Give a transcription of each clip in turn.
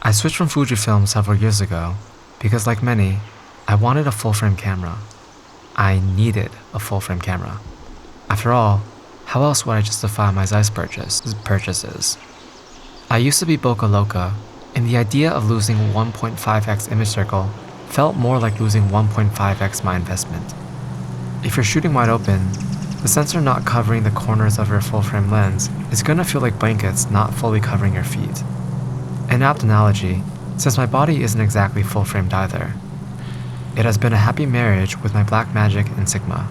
I switched from Fujifilm several years ago because, like many, I wanted a full-frame camera. I needed a full-frame camera. After all, how else would I justify my zeiss purchases? I used to be Boca Loca, and the idea of losing 1.5x image circle felt more like losing 1.5x my investment. If you're shooting wide open, the sensor not covering the corners of your full-frame lens is gonna feel like blankets not fully covering your feet. An apt analogy, since my body isn't exactly full-framed either. It has been a happy marriage with my Blackmagic and Sigma.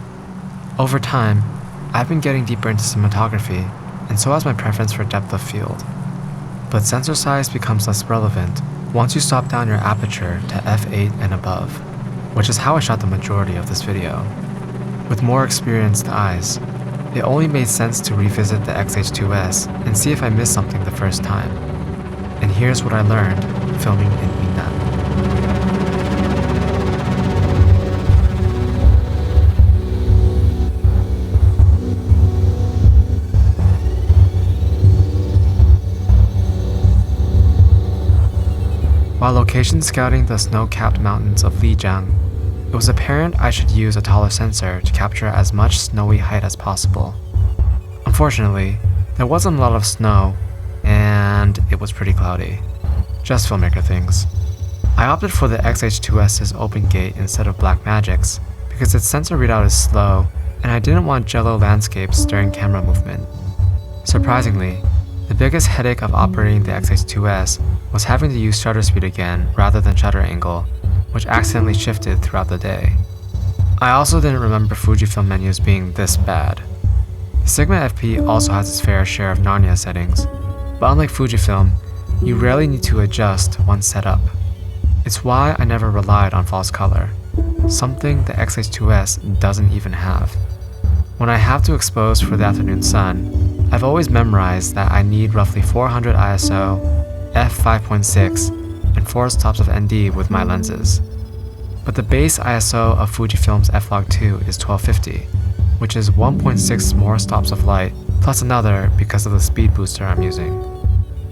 Over time, I've been getting deeper into cinematography, and so has my preference for depth of field. But sensor size becomes less relevant once you stop down your aperture to f8 and above, which is how I shot the majority of this video. With more experienced eyes, it only made sense to revisit the X-H2S and see if I missed something the first time. And here's what I learned filming in Yunnan. While location scouting the snow-capped mountains of Lijiang, it was apparent I should use a taller sensor to capture as much snowy height as possible. Unfortunately, there wasn't a lot of snow, and it was pretty cloudy. Just filmmaker things. I opted for the X-H2S's opengate instead of Blackmagic's because its sensor readout is slow, and I didn't want jello landscapes during camera movement. Surprisingly, the biggest headache of operating the X-H2S was having to use shutter speed again rather than shutter angle, which accidentally shifted throughout the day. I also didn't remember Fujifilm menus being this bad. The Sigma FP also has its fair share of Narnia settings, but unlike Fujifilm, you rarely need to adjust once set up. It's why I never relied on false color, something the X-H2S doesn't even have. When I have to expose for the afternoon sun, I've always memorized that I need roughly 400 ISO, f5.6, and 4 stops of ND with my lenses. But the base ISO of Fujifilm's f-log2 is 1250, which is 1.6 more stops of light, plus another because of the speed booster I'm using.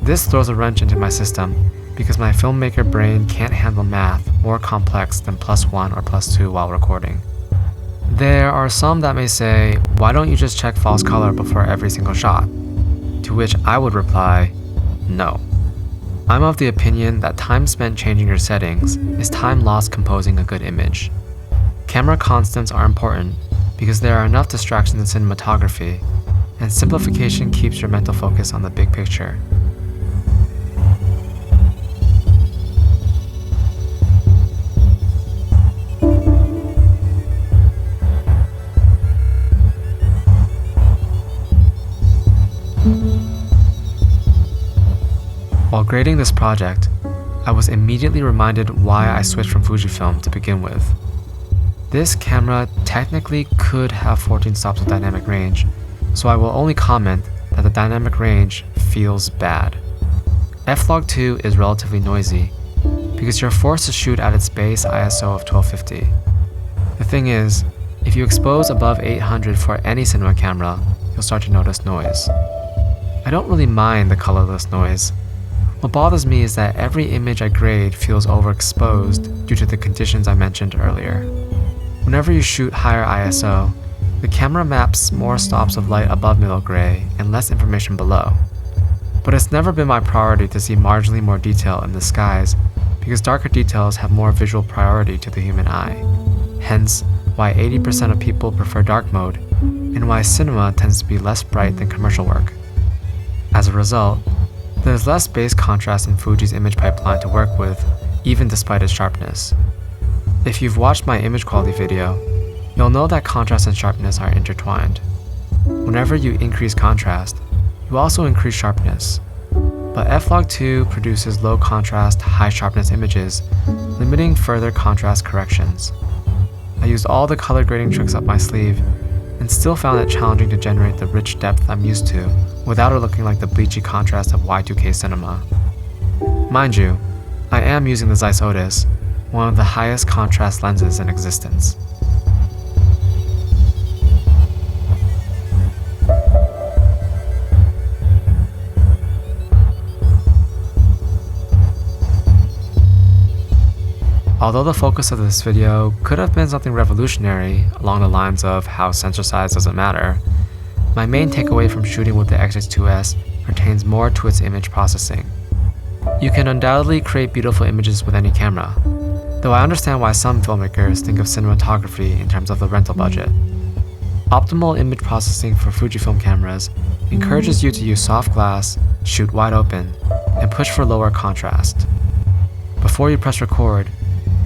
This throws a wrench into my system because my filmmaker brain can't handle math more complex than +1 or +2 while recording. There are some that may say, why don't you just check false color before every single shot? To which I would reply, no. I'm of the opinion that time spent changing your settings is time lost composing a good image. Camera constants are important because there are enough distractions in cinematography, and simplification keeps your mental focus on the big picture. While grading this project, I was immediately reminded why I switched from Fujifilm to begin with. This camera technically could have 14 stops of dynamic range, so I will only comment that the dynamic range feels bad. F-log2 is relatively noisy because you're forced to shoot at its base ISO of 1250. The thing is, if you expose above 800 for any cinema camera, you'll start to notice noise. I don't really mind the colorless noise. What bothers me is that every image I grade feels overexposed due to the conditions I mentioned earlier. Whenever you shoot higher ISO, the camera maps more stops of light above middle gray and less information below. But it's never been my priority to see marginally more detail in the skies because darker details have more visual priority to the human eye. Hence, why 80% of people prefer dark mode and why cinema tends to be less bright than commercial work. As a result, there's less base contrast in Fuji's image pipeline to work with, even despite its sharpness. If you've watched my image quality video, you'll know that contrast and sharpness are intertwined. Whenever you increase contrast, you also increase sharpness. But f-log2 produces low contrast, high sharpness images, limiting further contrast corrections. I used all the color grading tricks up my sleeve, and still found it challenging to generate the rich depth I'm used to without it looking like the bleachy contrast of Y2K cinema. Mind you, I am using the Zeiss Otis, one of the highest contrast lenses in existence. Although the focus of this video could have been something revolutionary along the lines of how sensor size doesn't matter, my main takeaway from shooting with the X-H2S pertains more to its image processing. You can undoubtedly create beautiful images with any camera, though I understand why some filmmakers think of cinematography in terms of the rental budget. Optimal image processing for Fujifilm cameras encourages you to use soft glass, shoot wide open, and push for lower contrast. Before you press record,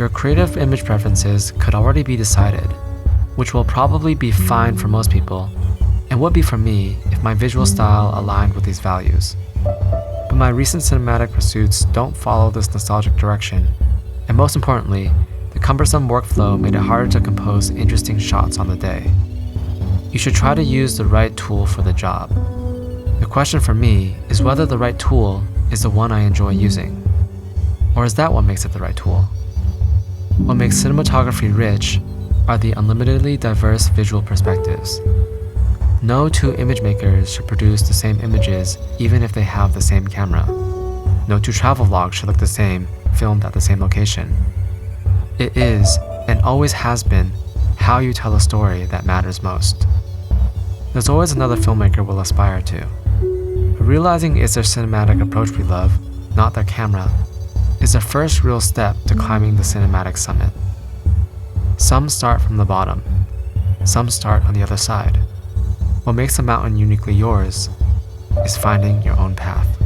your creative image preferences could already be decided, which will probably be fine for most people, and would be for me if my visual style aligned with these values. But my recent cinematic pursuits don't follow this nostalgic direction, and most importantly, the cumbersome workflow made it harder to compose interesting shots on the day. You should try to use the right tool for the job. The question for me is whether the right tool is the one I enjoy using. Or is that what makes it the right tool? What makes cinematography rich are the unlimitedly diverse visual perspectives. No two image makers should produce the same images even if they have the same camera. No two travel vlogs should look the same, filmed at the same location. It is, and always has been, how you tell a story that matters most. There's always another filmmaker we'll aspire to. But realizing it's their cinematic approach we love, not their camera, is the first real step to climbing the cinematic summit. Some start from the bottom. Some start on the other side. What makes the mountain uniquely yours is finding your own path.